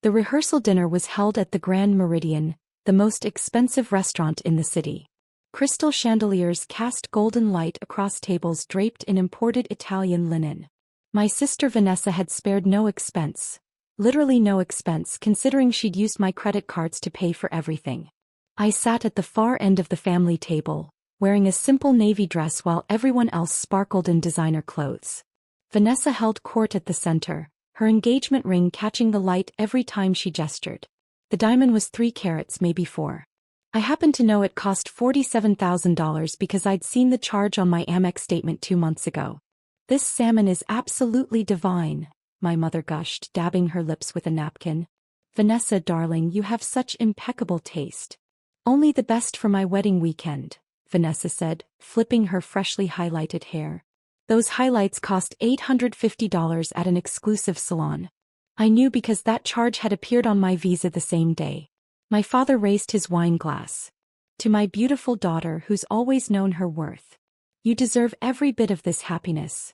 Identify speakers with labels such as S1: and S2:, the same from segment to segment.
S1: The rehearsal dinner was held at the Grand Meridian, the most expensive restaurant in the city. Crystal chandeliers cast golden light across tables draped in imported Italian linen. My sister Vanessa had spared no expense. Literally no expense, considering she'd used my credit cards to pay for everything. I sat at the far end of the family table, wearing a simple navy dress while everyone else sparkled in designer clothes. Vanessa held court at the center, her engagement ring catching the light every time she gestured. The diamond was 3 carats, maybe 4. I happened to know it cost $47,000 because I'd seen the charge on my Amex statement 2 months ago. "This salmon is absolutely divine," my mother gushed, dabbing her lips with a napkin. "Vanessa, darling, you have such impeccable taste." "Only the best for my wedding weekend," Vanessa said, flipping her freshly highlighted hair. "Those highlights cost $850 at an exclusive salon." I knew because that charge had appeared on my visa the same day. My father raised his wine glass. "To my beautiful daughter who's always known her worth. You deserve every bit of this happiness."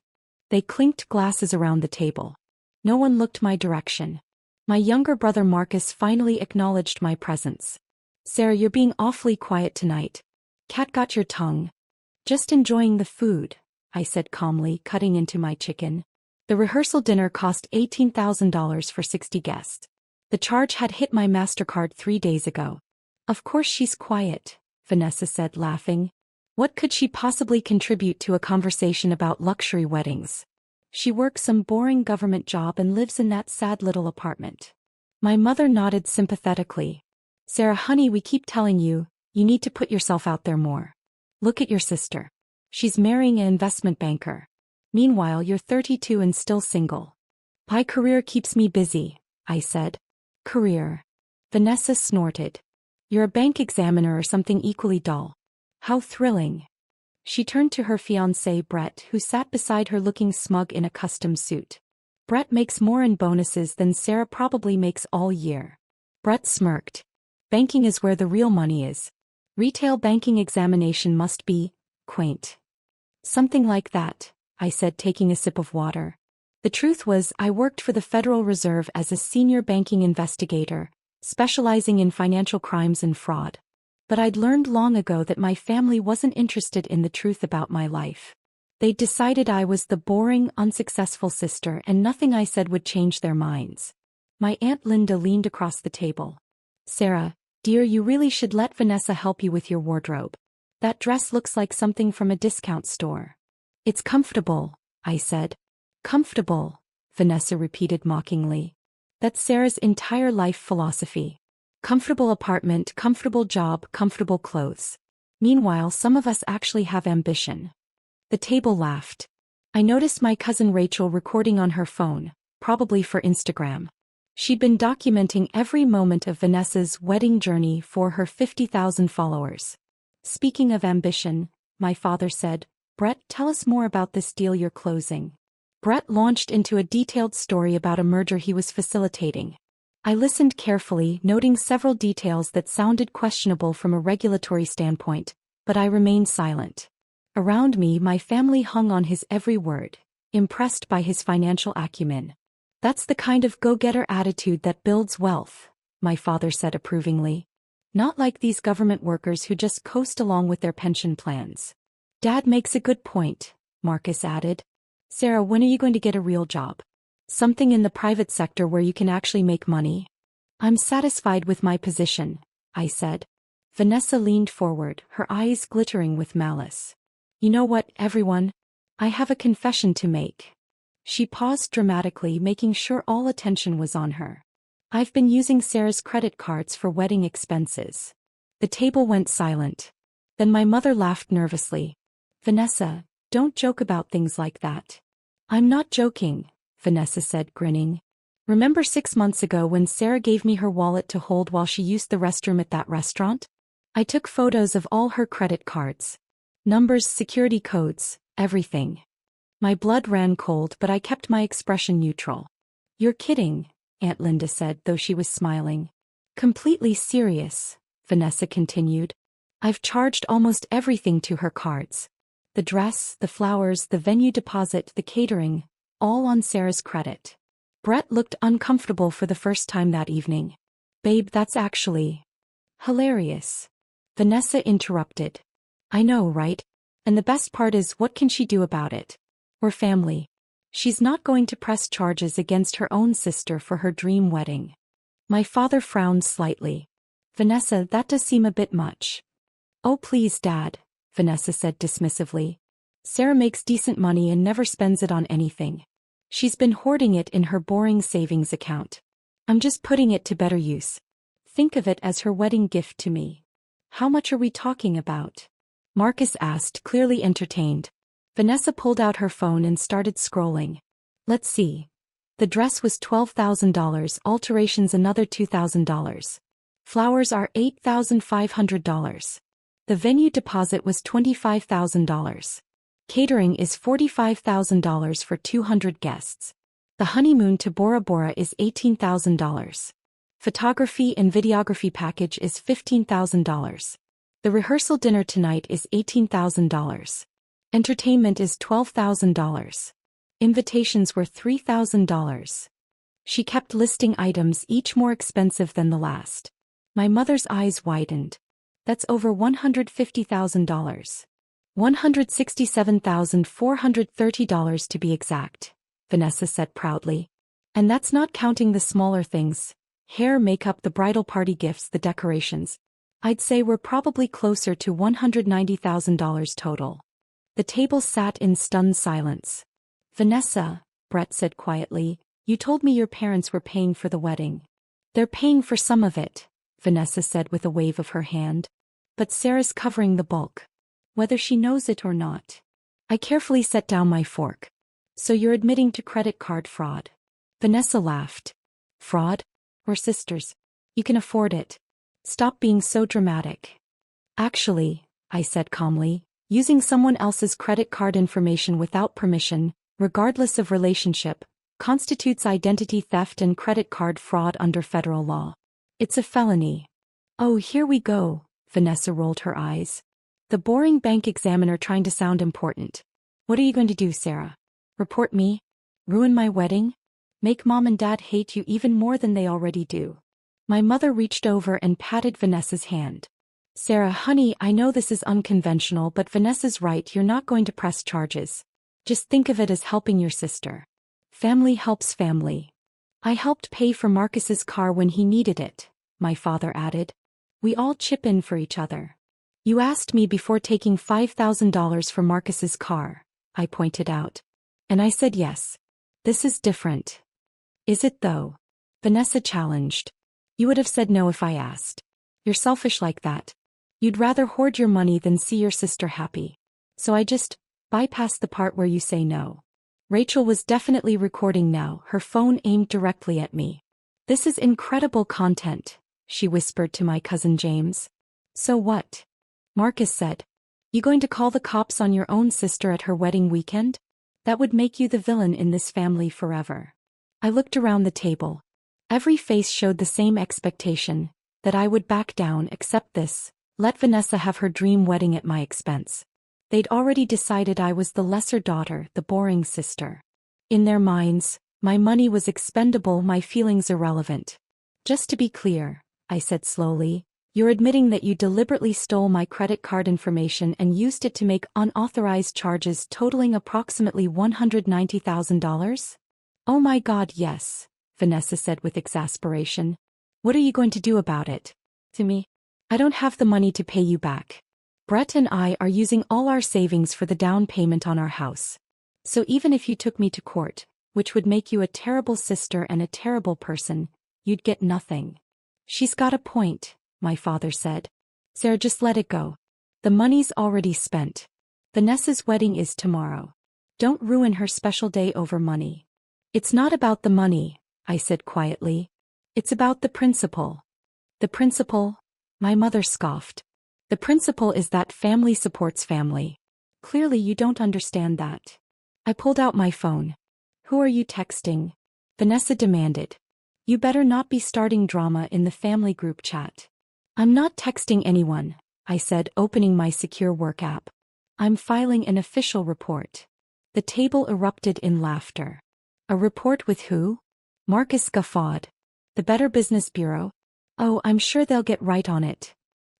S1: They clinked glasses around the table. No one looked my direction. My younger brother Marcus finally acknowledged my presence. "Sarah, you're being awfully quiet tonight. Cat got your tongue." "Just enjoying the food," I said calmly, cutting into my chicken. The rehearsal dinner cost $18,000 for 60 guests. The charge had hit my MasterCard 3 days ago. "Of course she's quiet," Vanessa said, laughing. "What could she possibly contribute to a conversation about luxury weddings? She works some boring government job and lives in that sad little apartment." My mother nodded sympathetically. "Sarah, honey, we keep telling you, you need to put yourself out there more. Look at your sister. She's marrying an investment banker. Meanwhile, you're 32 and still single." "My career keeps me busy," I said. "Career?" Vanessa snorted. "You're a bank examiner or something equally dull." "How thrilling." She turned to her fiancé Brett, who sat beside her looking smug in a custom suit. "Brett makes more in bonuses than Sarah probably makes all year." Brett smirked. "Banking is where the real money is. Retail banking examination must be quaint." "Something like that," I said, taking a sip of water. The truth was, I worked for the Federal Reserve as a senior banking investigator, specializing in financial crimes and fraud. But I'd learned long ago that my family wasn't interested in the truth about my life. They'd decided I was the boring, unsuccessful sister, and nothing I said would change their minds. My Aunt Linda leaned across the table. "Sarah, dear, you really should let Vanessa help you with your wardrobe. That dress looks like something from a discount store." "It's comfortable," I said. "Comfortable," Vanessa repeated mockingly. "That's Sarah's entire life philosophy. Comfortable apartment, comfortable job, comfortable clothes. Meanwhile, some of us actually have ambition." The table laughed. I noticed my cousin Rachel recording on her phone, probably for Instagram. She'd been documenting every moment of Vanessa's wedding journey for her 50,000 followers. "Speaking of ambition," my father said, "Brett, tell us more about this deal you're closing." Brett launched into a detailed story about a merger he was facilitating. I listened carefully, noting several details that sounded questionable from a regulatory standpoint, but I remained silent. Around me, my family hung on his every word, impressed by his financial acumen. "That's the kind of go-getter attitude that builds wealth," my father said approvingly. "Not like these government workers who just coast along with their pension plans." "Dad makes a good point," Marcus added. "Sarah, when are you going to get a real job? Something in the private sector where you can actually make money?" "I'm satisfied with my position," I said. Vanessa leaned forward, her eyes glittering with malice. "You know what, everyone? I have a confession to make." She paused dramatically, making sure all attention was on her. "I've been using Sarah's credit cards for wedding expenses." The table went silent. Then my mother laughed nervously. "Vanessa, don't joke about things like that." "I'm not joking," Vanessa said, grinning. "Remember 6 months ago when Sarah gave me her wallet to hold while she used the restroom at that restaurant? I took photos of all her credit cards. Numbers, security codes, everything." My blood ran cold, but I kept my expression neutral. "You're kidding," Aunt Linda said, though she was smiling. "Completely serious," Vanessa continued. "I've charged almost everything to her cards. The dress, the flowers, the venue deposit, the catering, all on Sarah's credit." Brett looked uncomfortable for the first time that evening. Babe, that's actually hilarious. Vanessa interrupted. I know, right? And the best part is, what can she do about it? We're family. She's not going to press charges against her own sister for her dream wedding. My father frowned slightly. Vanessa, that does seem a bit much. Oh please, Dad, Vanessa said dismissively. Sarah makes decent money and never spends it on anything. She's been hoarding it in her boring savings account. I'm just putting it to better use. Think of it as her wedding gift to me. How much are we talking about? Marcus asked, clearly entertained. Vanessa pulled out her phone and started scrolling. Let's see. The dress was $12,000, alterations another $2,000. Flowers are $8,500. The venue deposit was $25,000. Catering is $45,000 for 200 guests. The honeymoon to Bora Bora is $18,000. Photography and videography package is $15,000. The rehearsal dinner tonight is $18,000. Entertainment is $12,000. Invitations were $3,000. She kept listing items, each more expensive than the last. My mother's eyes widened. That's over $150,000. $167,430 to be exact, Vanessa said proudly. And that's not counting the smaller things. Hair, makeup, the bridal party gifts, the decorations. I'd say we're probably closer to $190,000 total. The table sat in stunned silence. Vanessa, Brett said quietly, you told me your parents were paying for the wedding. They're paying for some of it, Vanessa said with a wave of her hand. But Sarah's covering the bulk. Whether she knows it or not. I carefully set down my fork. So you're admitting to credit card fraud? Vanessa laughed. Fraud? We're sisters. You can afford it. Stop being so dramatic. Actually, I said calmly, using someone else's credit card information without permission, regardless of relationship, constitutes identity theft and credit card fraud under federal law. It's a felony. Oh, here we go, Vanessa rolled her eyes. The boring bank examiner trying to sound important. What are you going to do, Sarah? Report me? Ruin my wedding? Make Mom and Dad hate you even more than they already do? My mother reached over and patted Vanessa's hand. Sarah, honey, I know this is unconventional, but Vanessa's right, you're not going to press charges. Just think of it as helping your sister. Family helps family. I helped pay for Marcus's car when he needed it, my father added. We all chip in for each other. You asked me before taking $5,000 for Marcus's car, I pointed out. And I said yes. This is different. Is it though? Vanessa challenged. You would have said no if I asked. You're selfish like that. You'd rather hoard your money than see your sister happy. So I just bypassed the part where you say no. Rachel was definitely recording now, her phone aimed directly at me. This is incredible content, she whispered to my cousin James. So what? Marcus said. You going to call the cops on your own sister at her wedding weekend? That would make you the villain in this family forever. I looked around the table. Every face showed the same expectation, that I would back down except this, let Vanessa have her dream wedding at my expense. They'd already decided I was the lesser daughter, the boring sister. In their minds, my money was expendable, my feelings irrelevant. Just to be clear, I said slowly, you're admitting that you deliberately stole my credit card information and used it to make unauthorized charges totaling approximately $190,000? Oh my God, yes, Vanessa said with exasperation. What are you going to do about it? To me? I don't have the money to pay you back. Brett and I are using all our savings for the down payment on our house. So even if you took me to court, which would make you a terrible sister and a terrible person, you'd get nothing. She's got a point, my father said. Sarah, just let it go. The money's already spent. Vanessa's wedding is tomorrow. Don't ruin her special day over money. It's not about the money, I said quietly. It's about the principle. The principle? My mother scoffed. The principle is that family supports family. Clearly you don't understand that. I pulled out my phone. Who are you texting? Vanessa demanded. You better not be starting drama in the family group chat. I'm not texting anyone, I said, opening my secure work app. I'm filing an official report. The table erupted in laughter. A report with who? Marcus guffawed. The Better Business Bureau? Oh, I'm sure they'll get right on it.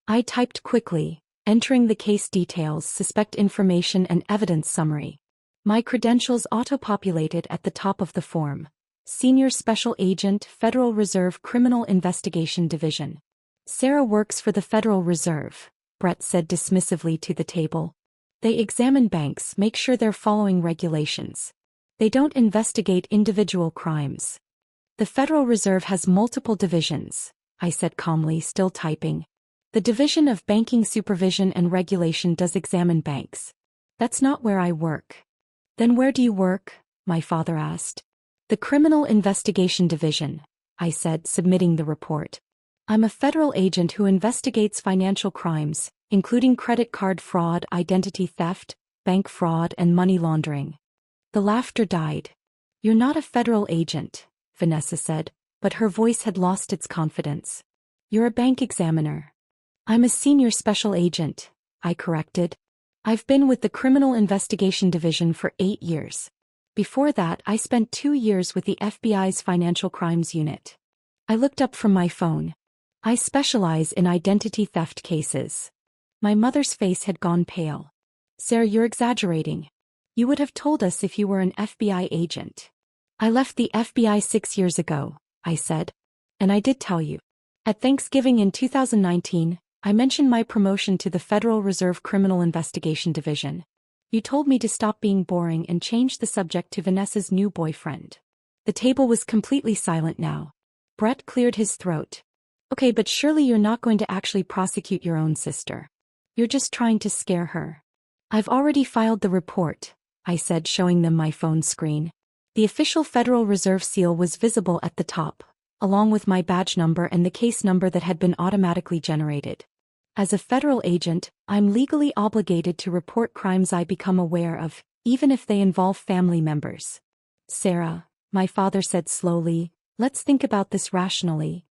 S1: I typed quickly, entering the case details, suspect information and evidence summary. My credentials auto-populated at the top of the form. Senior Special Agent, Federal Reserve Criminal Investigation Division. Sarah works for the Federal Reserve, Brett said dismissively to the table. They examine banks, make sure they're following regulations. They don't investigate individual crimes. The Federal Reserve has multiple divisions, I said calmly, still typing. The Division of Banking Supervision and Regulation does examine banks. That's not where I work. Then where do you work? My father asked. The Criminal Investigation Division, I said, submitting the report. I'm a federal agent who investigates financial crimes, including credit card fraud, identity theft, bank fraud, and money laundering. The laughter died. You're not a federal agent, Vanessa said, but her voice had lost its confidence. You're a bank examiner. I'm a senior special agent, I corrected. I've been with the Criminal Investigation Division for 8 years. Before that, I spent 2 years with the FBI's Financial Crimes Unit. I looked up from my phone. I specialize in identity theft cases. My mother's face had gone pale. Sarah, you're exaggerating. You would have told us if you were an FBI agent. I left the FBI 6 years ago, I said. And I did tell you. At Thanksgiving in 2019, I mentioned my promotion to the Federal Reserve Criminal Investigation Division. You told me to stop being boring and change the subject to Vanessa's new boyfriend. The table was completely silent now. Brett cleared his throat. Okay, but surely you're not going to actually prosecute your own sister. You're just trying to scare her. I've already filed the report, I said, showing them my phone screen. The official Federal Reserve seal was visible at the top, along with my badge number and the case number that had been automatically generated. As a federal agent, I'm legally obligated to report crimes I become aware of, even if they involve family members. Sarah, my father said slowly, let's think about this rationally.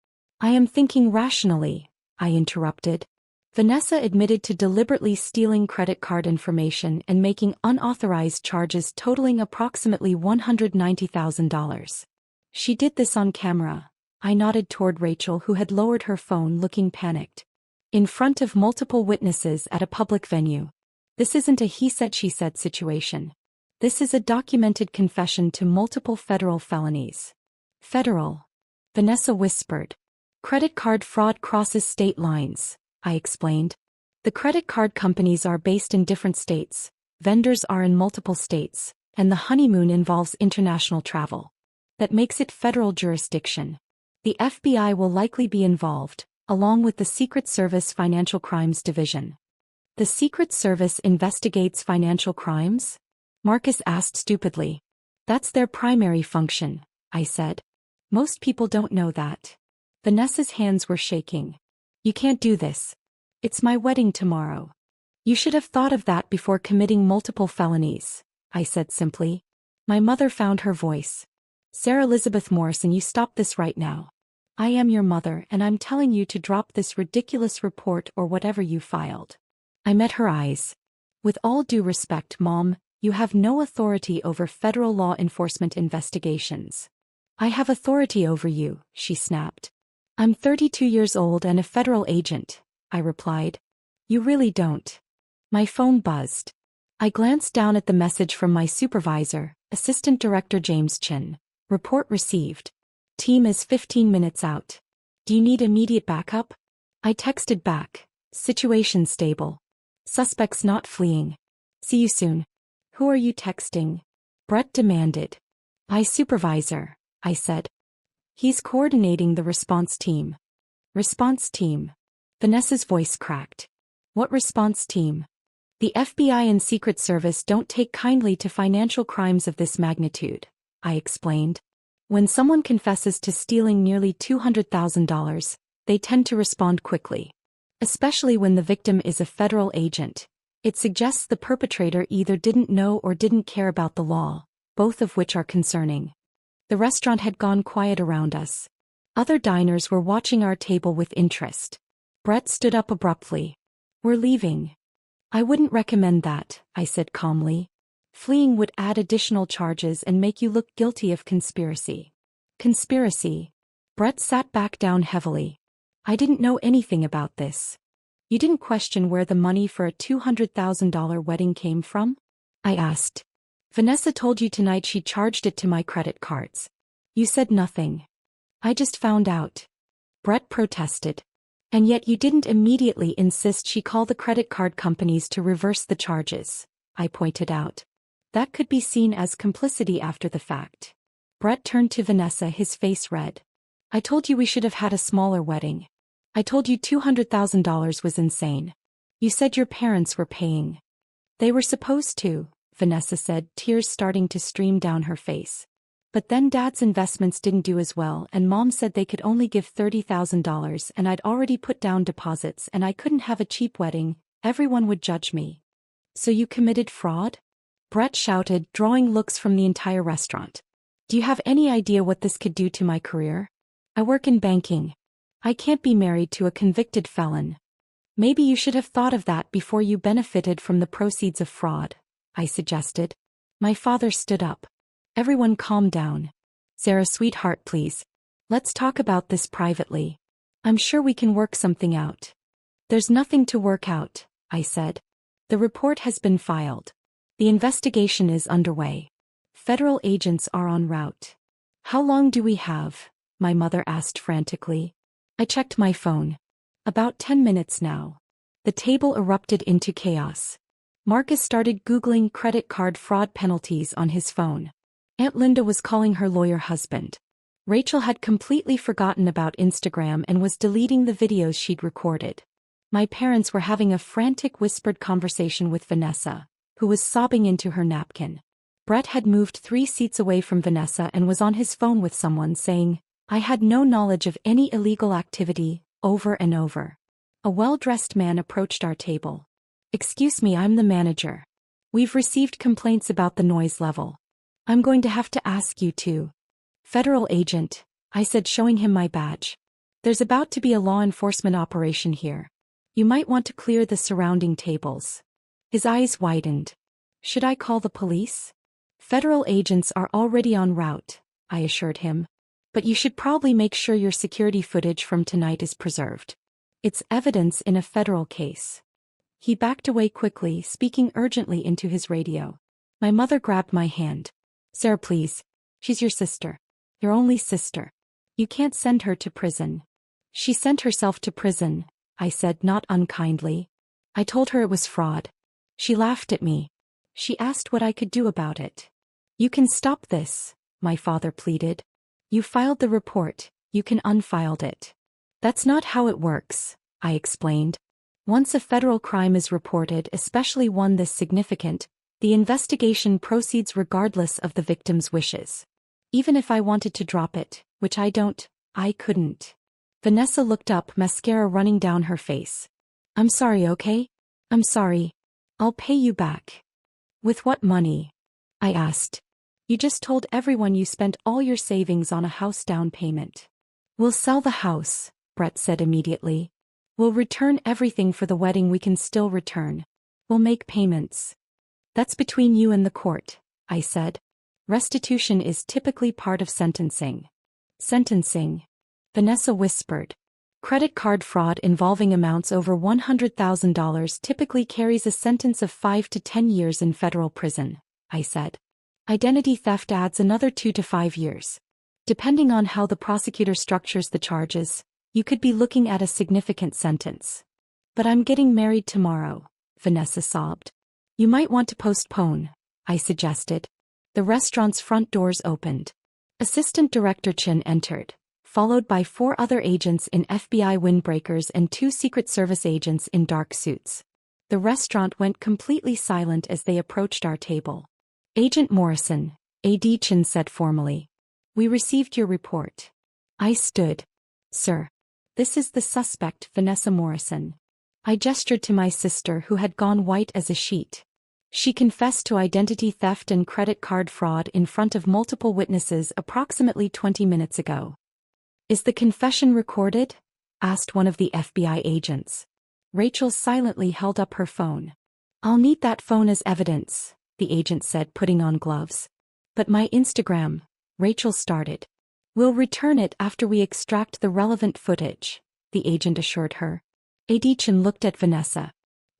S1: I am thinking rationally, I interrupted. Vanessa admitted to deliberately stealing credit card information and making unauthorized charges totaling approximately $190,000. She did this on camera. I nodded toward Rachel, who had lowered her phone, looking panicked. In front of multiple witnesses at a public venue. This isn't a he said she said situation. This is a documented confession to multiple federal felonies. Federal. Vanessa whispered. Credit card fraud crosses state lines, I explained. The credit card companies are based in different states, vendors are in multiple states, and the honeymoon involves international travel. That makes it federal jurisdiction. The FBI will likely be involved, along with the Secret Service Financial Crimes Division. The Secret Service investigates financial crimes? Marcus asked stupidly. That's their primary function, I said. Most people don't know that. Vanessa's hands were shaking. You can't do this. It's my wedding tomorrow. You should have thought of that before committing multiple felonies, I said simply. My mother found her voice. Sarah Elizabeth Morrison, you stop this right now. I am your mother and I'm telling you to drop this ridiculous report or whatever you filed. I met her eyes. With all due respect, Mom, you have no authority over federal law enforcement investigations. I have authority over you, she snapped. I'm 32 years old and a federal agent, I replied. You really don't. My phone buzzed. I glanced down at the message from my supervisor, Assistant Director James Chin. Report received. Team is 15 minutes out. Do you need immediate backup? I texted back. Situation stable. Suspects not fleeing. See you soon. Who are you texting? Brett demanded. My supervisor, I said. He's coordinating the response team. Response team. Vanessa's voice cracked. What response team? The FBI and Secret Service don't take kindly to financial crimes of this magnitude, I explained. When someone confesses to stealing nearly $200,000, they tend to respond quickly. Especially when the victim is a federal agent. It suggests the perpetrator either didn't know or didn't care about the law, both of which are concerning. The restaurant had gone quiet around us. Other diners were watching our table with interest. Brett stood up abruptly. We're leaving. I wouldn't recommend that, I said calmly. Fleeing would add additional charges and make you look guilty of conspiracy. Conspiracy. Brett sat back down heavily. I didn't know anything about this. You didn't question where the money for a $200,000 wedding came from? I asked. Vanessa told you tonight she charged it to my credit cards. You said nothing. I just found out. Brett protested. And yet you didn't immediately insist she call the credit card companies to reverse the charges, I pointed out. That could be seen as complicity after the fact. Brett turned to Vanessa, his face red. I told you we should have had a smaller wedding. I told you $200,000 was insane. You said your parents were paying. They were supposed to, Vanessa said, tears starting to stream down her face. But then Dad's investments didn't do as well and Mom said they could only give $30,000 and I'd already put down deposits and I couldn't have a cheap wedding, everyone would judge me. So you committed fraud? Brett shouted, drawing looks from the entire restaurant. Do you have any idea what this could do to my career? I work in banking. I can't be married to a convicted felon. Maybe you should have thought of that before you benefited from the proceeds of fraud, I suggested. My father stood up. Everyone calm down. Sarah, sweetheart, please. Let's talk about this privately. I'm sure we can work something out. There's nothing to work out, I said. The report has been filed. The investigation is underway. Federal agents are en route. How long do we have? My mother asked frantically. I checked my phone. About 10 minutes now. The table erupted into chaos. Marcus started Googling credit card fraud penalties on his phone. Aunt Linda was calling her lawyer husband. Rachel had completely forgotten about Instagram and was deleting the videos she'd recorded. My parents were having a frantic whispered conversation with Vanessa, who was sobbing into her napkin. Brett had moved 3 seats away from Vanessa and was on his phone with someone saying, I had no knowledge of any illegal activity, over and over. A well-dressed man approached our table. Excuse me, I'm the manager. We've received complaints about the noise level. I'm going to have to ask you to. Federal agent, I said, showing him my badge. There's about to be a law enforcement operation here. You might want to clear the surrounding tables. His eyes widened. Should I call the police? Federal agents are already en route, I assured him. But you should probably make sure your security footage from tonight is preserved. It's evidence in a federal case. He backed away quickly, speaking urgently into his radio. My mother grabbed my hand. Sarah, please. She's your sister. Your only sister. You can't send her to prison. She sent herself to prison, I said, not unkindly. I told her it was fraud. She laughed at me. She asked what I could do about it. You can stop this, my father pleaded. You filed the report, you can unfile it. That's not how it works, I explained. Once a federal crime is reported, especially one this significant, the investigation proceeds regardless of the victim's wishes. Even if I wanted to drop it, which I don't, I couldn't. Vanessa looked up, mascara running down her face. I'm sorry, okay? I'm sorry. I'll pay you back. With what money? I asked. You just told everyone you spent all your savings on a house down payment. We'll sell the house, Brett said immediately. We'll return everything for the wedding we can still return. We'll make payments. That's between you and the court, I said. Restitution is typically part of sentencing. Sentencing? Vanessa whispered. Credit card fraud involving amounts over $100,000 typically carries a sentence of 5 to 10 years in federal prison, I said. Identity theft adds another 2 to 5 years. Depending on how the prosecutor structures the charges, you could be looking at a significant sentence. But I'm getting married tomorrow, Vanessa sobbed. You might want to postpone, I suggested. The restaurant's front doors opened. Assistant Director Chin entered, followed by 4 other agents in FBI windbreakers and 2 Secret Service agents in dark suits. The restaurant went completely silent as they approached our table. Agent Morrison, AD Chin said formally. We received your report. I stood. Sir. This is the suspect, Vanessa Morrison. I gestured to my sister, who had gone white as a sheet. She confessed to identity theft and credit card fraud in front of multiple witnesses approximately 20 minutes ago. Is the confession recorded? Asked one of the FBI agents. Rachel silently held up her phone. I'll need that phone as evidence, the agent said, putting on gloves. But my Instagram, Rachel started. We'll return it after we extract the relevant footage, the agent assured her. Adichin looked at Vanessa.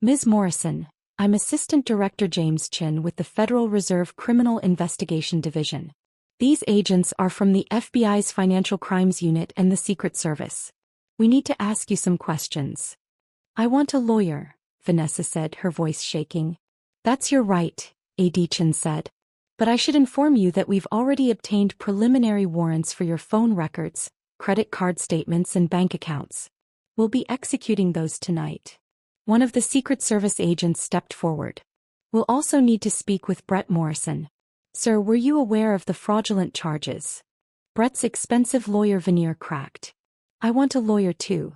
S1: Ms. Morrison, I'm Assistant Director James Chin with the Federal Reserve Criminal Investigation Division. These agents are from the FBI's Financial Crimes Unit and the Secret Service. We need to ask you some questions. I want a lawyer, Vanessa said, her voice shaking. That's your right, Adichin said. But I should inform you that we've already obtained preliminary warrants for your phone records, credit card statements and bank accounts. We'll be executing those tonight. One of the Secret Service agents stepped forward. We'll also need to speak with Brett Morrison. Sir, were you aware of the fraudulent charges? Brett's expensive lawyer veneer cracked. I want a lawyer too.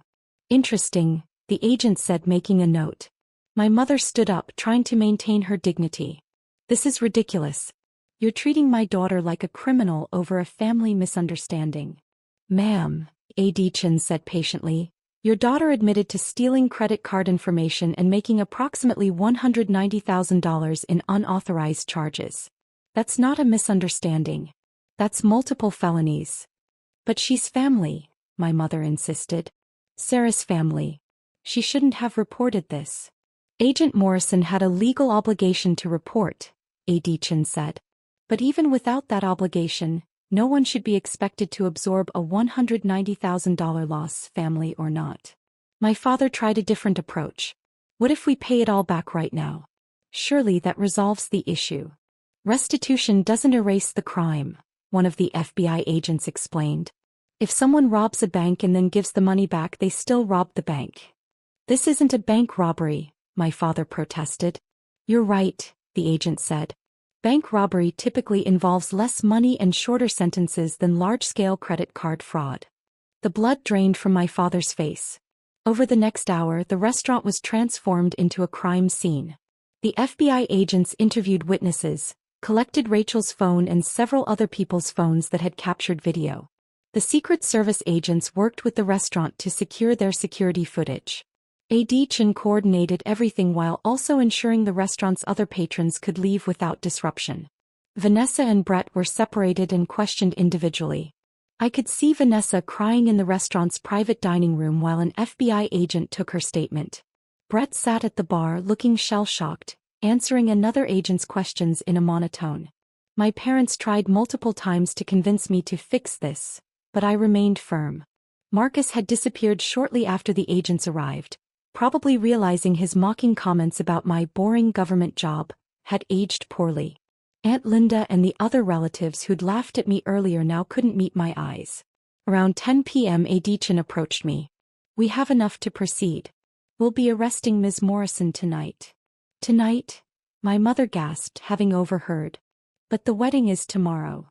S1: Interesting, the agent said, making a note. My mother stood up, trying to maintain her dignity. This is ridiculous. You're treating my daughter like a criminal over a family misunderstanding. Ma'am, Adichin said patiently, your daughter admitted to stealing credit card information and making approximately $190,000 in unauthorized charges. That's not a misunderstanding. That's multiple felonies. But she's family, my mother insisted. Sarah's family. She shouldn't have reported this. Agent Morrison had a legal obligation to report, Adichin said. But even without that obligation, no one should be expected to absorb a $190,000 loss, family or not. My father tried a different approach. What if we pay it all back right now? Surely that resolves the issue. Restitution doesn't erase the crime, one of the FBI agents explained. If someone robs a bank and then gives the money back, they still robbed the bank. This isn't a bank robbery, my father protested. You're right, the agent said. Bank robbery typically involves less money and shorter sentences than large-scale credit card fraud. The blood drained from my father's face. Over the next hour, the restaurant was transformed into a crime scene. The FBI agents interviewed witnesses, collected Rachel's phone and several other people's phones that had captured video. The Secret Service agents worked with the restaurant to secure their security footage. Adichin coordinated everything while also ensuring the restaurant's other patrons could leave without disruption. Vanessa and Brett were separated and questioned individually. I could see Vanessa crying in the restaurant's private dining room while an FBI agent took her statement. Brett sat at the bar looking shell-shocked, answering another agent's questions in a monotone. My parents tried multiple times to convince me to fix this, but I remained firm. Marcus had disappeared shortly after the agents arrived, probably realizing his mocking comments about my boring government job had aged poorly. Aunt Linda and the other relatives who'd laughed at me earlier now couldn't meet my eyes. Around 10 p.m. Adichin approached me. We have enough to proceed. We'll be arresting Ms. Morrison tonight. Tonight? My mother gasped, having overheard. But the wedding is tomorrow.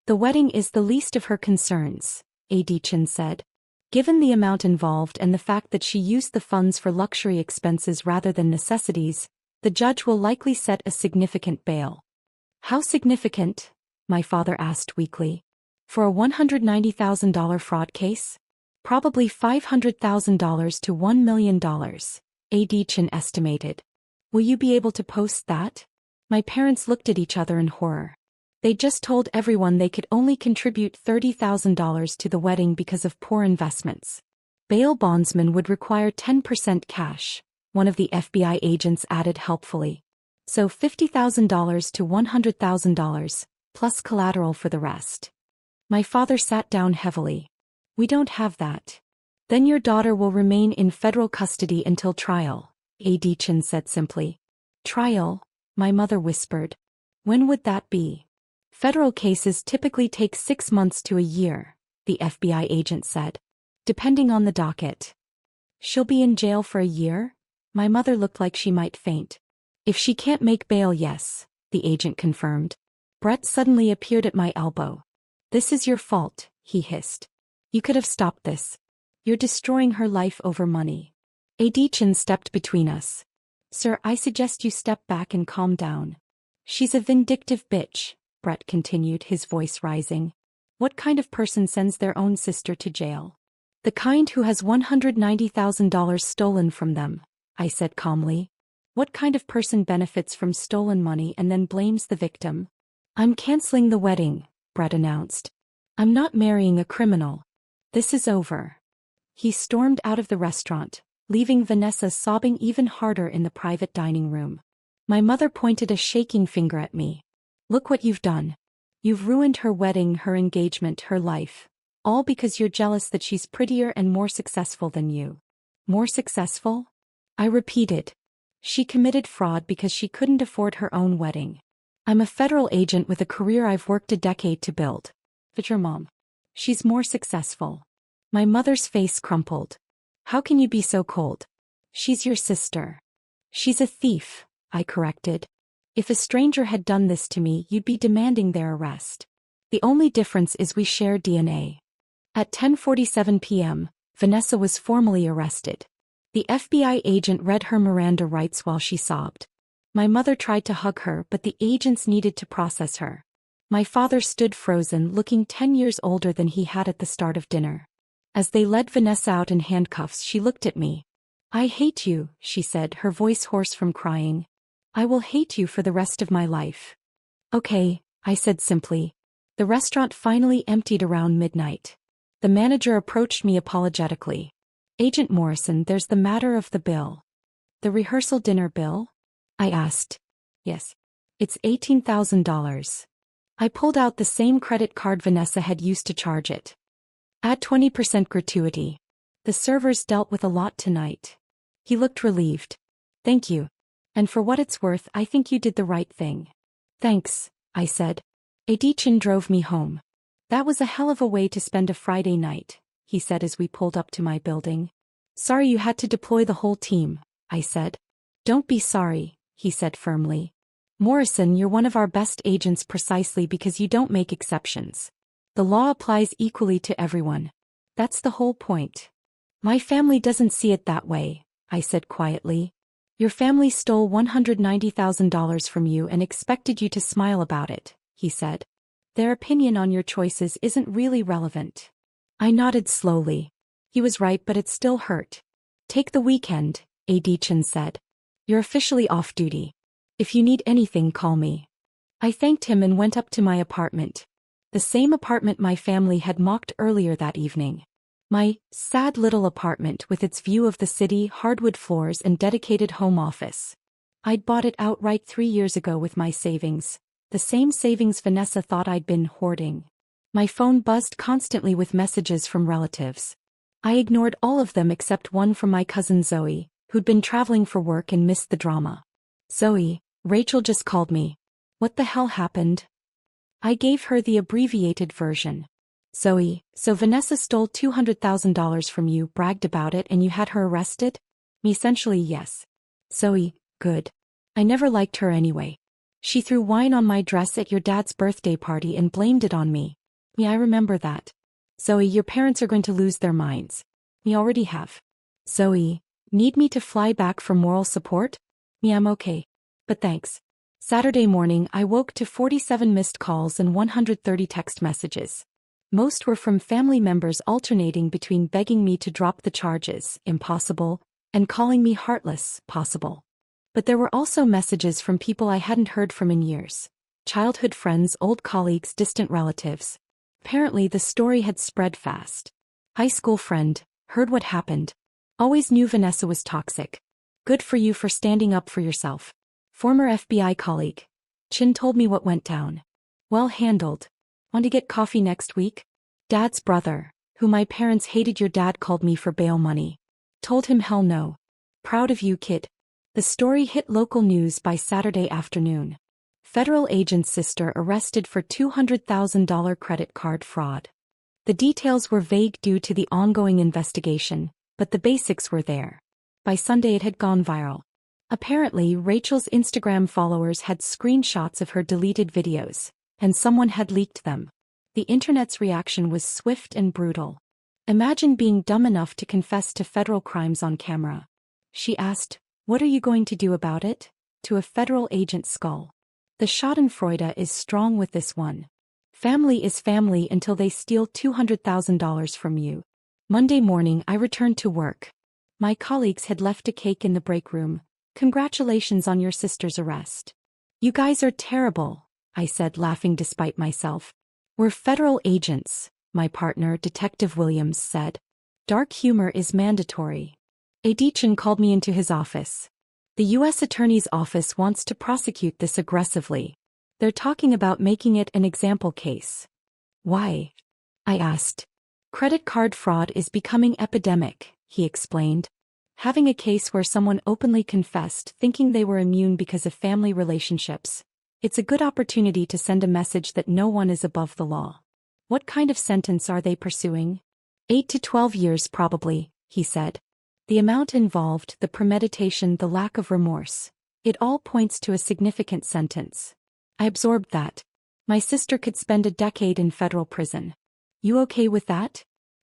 S1: The wedding is the least of her concerns, Adichin said. Given the amount involved and the fact that she used the funds for luxury expenses rather than necessities, the judge will likely set a significant bail. How significant? My father asked weakly. For a $190,000 fraud case? Probably $500,000 to $1 million, Adichin estimated. Will you be able to post that? My parents looked at each other in horror. They just told everyone they could only contribute $30,000 to the wedding because of poor investments. Bail bondsmen would require 10% cash, one of the FBI agents added helpfully. So $50,000 to $100,000, plus collateral for the rest. My father sat down heavily. We don't have that. Then your daughter will remain in federal custody until trial, Adichin said simply. Trial? My mother whispered. When would that be? Federal cases typically take 6 months to a year, the FBI agent said. Depending on the docket. She'll be in jail for a year? My mother looked like she might faint. If she can't make bail, yes, the agent confirmed. Brett suddenly appeared at my elbow. This is your fault, he hissed. You could have stopped this. You're destroying her life over money. Adichin stepped between us. Sir, I suggest you step back and calm down. She's a vindictive bitch, Brett continued, his voice rising. What kind of person sends their own sister to jail? The kind who has $190,000 stolen from them, I said calmly. What kind of person benefits from stolen money and then blames the victim? I'm canceling the wedding, Brett announced. I'm not marrying a criminal. This is over. He stormed out of the restaurant, leaving Vanessa sobbing even harder in the private dining room. My mother pointed a shaking finger at me. Look what you've done. You've ruined her wedding, her engagement, her life. All because you're jealous that she's prettier and more successful than you. More successful? I repeated. She committed fraud because she couldn't afford her own wedding. I'm a federal agent with a career I've worked a decade to build. But your mom. She's more successful. My mother's face crumpled. How can you be so cold? She's your sister. She's a thief, I corrected. If a stranger had done this to me, you'd be demanding their arrest. The only difference is we share DNA. At 10:47 p.m., Vanessa was formally arrested. The FBI agent read her Miranda rights while she sobbed. My mother tried to hug her, but the agents needed to process her. My father stood frozen, looking 10 years older than he had at the start of dinner. As they led Vanessa out in handcuffs, she looked at me. I hate you, she said, her voice hoarse from crying. I will hate you for the rest of my life. Okay, I said simply. The restaurant finally emptied around midnight. The manager approached me apologetically. Agent Morrison, there's the matter of the bill. The rehearsal dinner bill? I asked. Yes. It's $18,000. I pulled out the same credit card Vanessa had used to charge it. Add 20% gratuity. The servers dealt with a lot tonight. He looked relieved. Thank you. And for what it's worth, I think you did the right thing. Thanks, I said. Adichin drove me home. That was a hell of a way to spend a Friday night, he said as we pulled up to my building. Sorry you had to deploy the whole team, I said. Don't be sorry, he said firmly. Morrison, you're one of our best agents precisely because you don't make exceptions. The law applies equally to everyone. That's the whole point. My family doesn't see it that way, I said quietly. Your family stole $190,000 from you and expected you to smile about it, he said. Their opinion on your choices isn't really relevant. I nodded slowly. He was right, but it still hurt. Take the weekend, Adichin said. You're officially off duty. If you need anything, call me. I thanked him and went up to my apartment. The same apartment my family had mocked earlier that evening. My sad little apartment with its view of the city, hardwood floors and dedicated home office. I'd bought it outright 3 years ago with my savings, the same savings Vanessa thought I'd been hoarding. My phone buzzed constantly with messages from relatives. I ignored all of them except one from my cousin Zoe, who'd been traveling for work and missed the drama. Zoe, Rachel just called me. What the hell happened? I gave her the abbreviated version. Zoe, so Vanessa stole $200,000 from you, bragged about it, and you had her arrested? Me, essentially, yes. Zoe, good. I never liked her anyway. She threw wine on my dress at your dad's birthday party and blamed it on me. Me, I remember that. Zoe, your parents are going to lose their minds. Me, already have. Zoe, need me to fly back for moral support? Me, I'm okay. But thanks. Saturday morning, I woke to 47 missed calls and 130 text messages. Most were from family members alternating between begging me to drop the charges, impossible, and calling me heartless, possible. But there were also messages from people I hadn't heard from in years. Childhood friends, old colleagues, distant relatives. Apparently the story had spread fast. High school friend, heard what happened. Always knew Vanessa was toxic. Good for you for standing up for yourself. Former FBI colleague. Chin told me what went down. Well handled. Want to get coffee next week? Dad's brother, who my parents hated, your dad called me for bail money. Told him hell no. Proud of you, kid. The story hit local news by Saturday afternoon. Federal agent's sister arrested for $200,000 credit card fraud. The details were vague due to the ongoing investigation, but the basics were there. By Sunday it had gone viral. Apparently, Rachel's Instagram followers had screenshots of her deleted videos, and someone had leaked them. The internet's reaction was swift and brutal. Imagine being dumb enough to confess to federal crimes on camera. She asked, "What are you going to do about it?" to a federal agent's skull. The schadenfreude is strong with this one. Family is family until they steal $200,000 from you. Monday morning I returned to work. My colleagues had left a cake in the break room. Congratulations on your sister's arrest. You guys are terrible, I said, laughing despite myself. We're federal agents, my partner, Detective Williams, said. Dark humor is mandatory. Adichin called me into his office. The U.S. Attorney's Office wants to prosecute this aggressively. They're talking about making it an example case. Why? I asked. Credit card fraud is becoming epidemic, he explained. Having a case where someone openly confessed thinking they were immune because of family relationships. It's a good opportunity to send a message that no one is above the law. What kind of sentence are they pursuing? 8 to 12 years probably, he said. The amount involved, the premeditation, the lack of remorse. It all points to a significant sentence. I absorbed that. My sister could spend a decade in federal prison. You okay with that?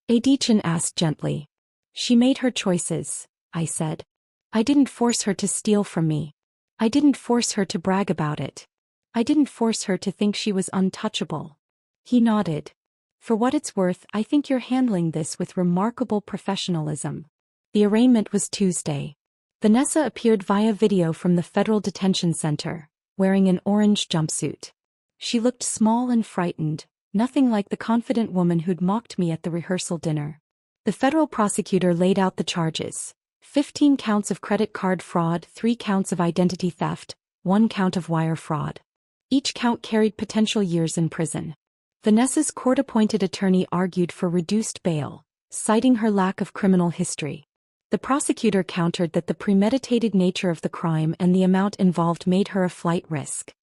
S1: Adichin asked gently. She made her choices, I said. I didn't force her to steal from me. I didn't force her to brag about it. I didn't force her to think she was untouchable. He nodded. For what it's worth, I think you're handling this with remarkable professionalism. The arraignment was Tuesday. Vanessa appeared via video from the Federal Detention Center, wearing an orange jumpsuit. She looked small and frightened, nothing like the confident woman who'd mocked me at the rehearsal dinner. The federal prosecutor laid out the charges. 15 counts of credit card fraud, 3 counts of identity theft, 1 count of wire fraud. Each count carried potential years in prison. Vanessa's court-appointed attorney argued for reduced bail, citing her lack of criminal history. The prosecutor countered that the premeditated nature of the crime and the amount involved made her a flight risk.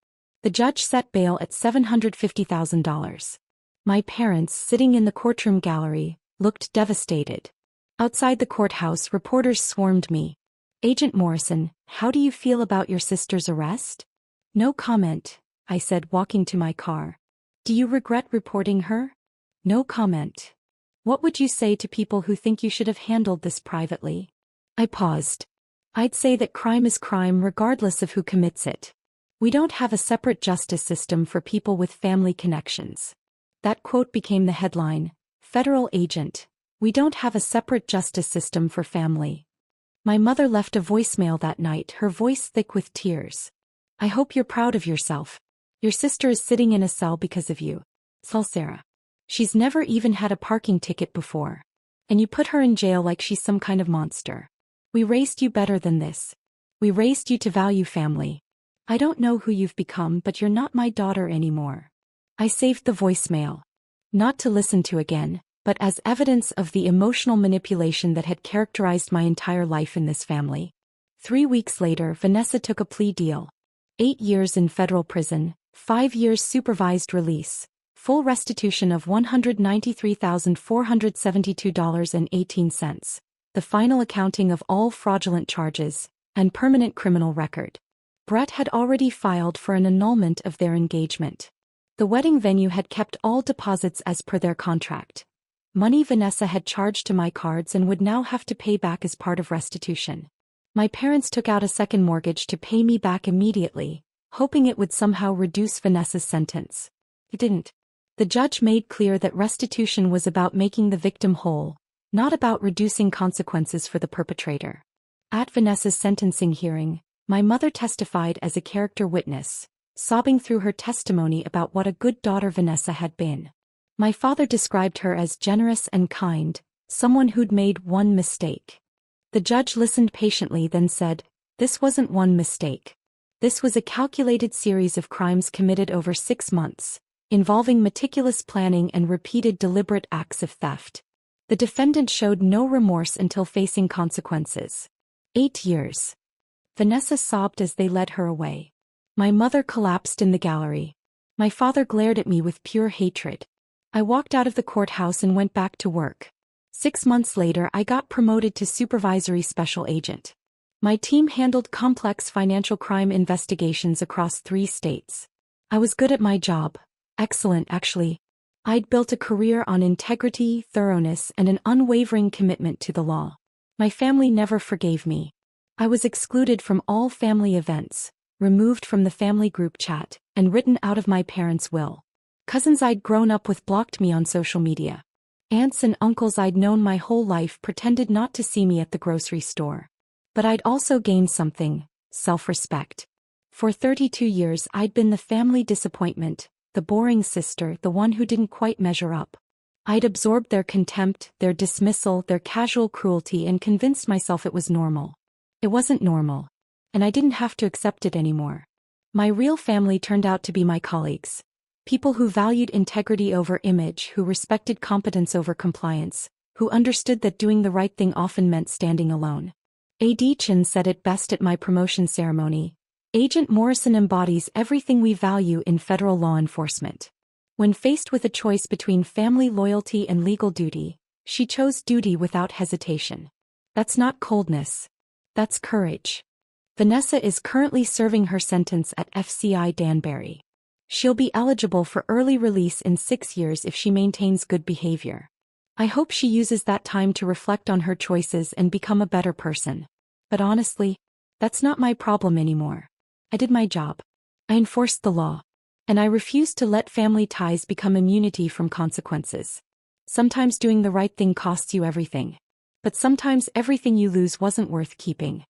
S1: The judge set bail at $750,000. My parents, sitting in the courtroom gallery, looked devastated. Outside the courthouse, reporters swarmed me. Agent Morrison, how do you feel about your sister's arrest? No comment, I said, walking to my car. Do you regret reporting her? No comment. What would you say to people who think you should have handled this privately? I paused. I'd say that crime is crime regardless of who commits it. We don't have a separate justice system for people with family connections. That quote became the headline. Federal agent. We don't have a separate justice system for family. My mother left a voicemail that night, her voice thick with tears. I hope you're proud of yourself. Your sister is sitting in a cell because of you. Sarah. She's never even had a parking ticket before. And you put her in jail like she's some kind of monster. We raised you better than this. We raised you to value family. I don't know who you've become, but you're not my daughter anymore. I saved the voicemail. Not to listen to again, but as evidence of the emotional manipulation that had characterized my entire life in this family. 3 weeks later, Vanessa took a plea deal. 8 years in federal prison, 5 years supervised release. Full restitution of $193,472.18, the final accounting of all fraudulent charges, and permanent criminal record. Brett had already filed for an annulment of their engagement. The wedding venue had kept all deposits as per their contract. Money Vanessa had charged to my cards and would now have to pay back as part of restitution. My parents took out a second mortgage to pay me back immediately, hoping it would somehow reduce Vanessa's sentence. It didn't. The judge made clear that restitution was about making the victim whole, not about reducing consequences for the perpetrator. At Vanessa's sentencing hearing, my mother testified as a character witness, sobbing through her testimony about what a good daughter Vanessa had been. My father described her as generous and kind, someone who'd made one mistake. The judge listened patiently, then said, "This wasn't one mistake. This was a calculated series of crimes committed over 6 months, involving meticulous planning and repeated deliberate acts of theft. The defendant showed no remorse until facing consequences. 8 years." Vanessa sobbed as they led her away. My mother collapsed in the gallery. My father glared at me with pure hatred. I walked out of the courthouse and went back to work. 6 months later, I got promoted to supervisory special agent. My team handled complex financial crime investigations across 3 states. I was good at my job. Excellent, actually. I'd built a career on integrity, thoroughness, and an unwavering commitment to the law. My family never forgave me. I was excluded from all family events, removed from the family group chat, and written out of my parents' will. Cousins I'd grown up with blocked me on social media. Aunts and uncles I'd known my whole life pretended not to see me at the grocery store. But I'd also gained something: self-respect. For 32 years I'd been the family disappointment, the boring sister, the one who didn't quite measure up. I'd absorbed their contempt, their dismissal, their casual cruelty and convinced myself it was normal. It wasn't normal. And I didn't have to accept it anymore. My real family turned out to be my colleagues. People who valued integrity over image, who respected competence over compliance, who understood that doing the right thing often meant standing alone. A.D. Chin said it best at my promotion ceremony. Agent Morrison embodies everything we value in federal law enforcement. When faced with a choice between family loyalty and legal duty, she chose duty without hesitation. That's not coldness. That's courage. Vanessa is currently serving her sentence at FCI Danbury. She'll be eligible for early release in 6 years if she maintains good behavior. I hope she uses that time to reflect on her choices and become a better person. But honestly, that's not my problem anymore. I did my job. I enforced the law. And I refused to let family ties become immunity from consequences. Sometimes doing the right thing costs you everything. But sometimes everything you lose wasn't worth keeping.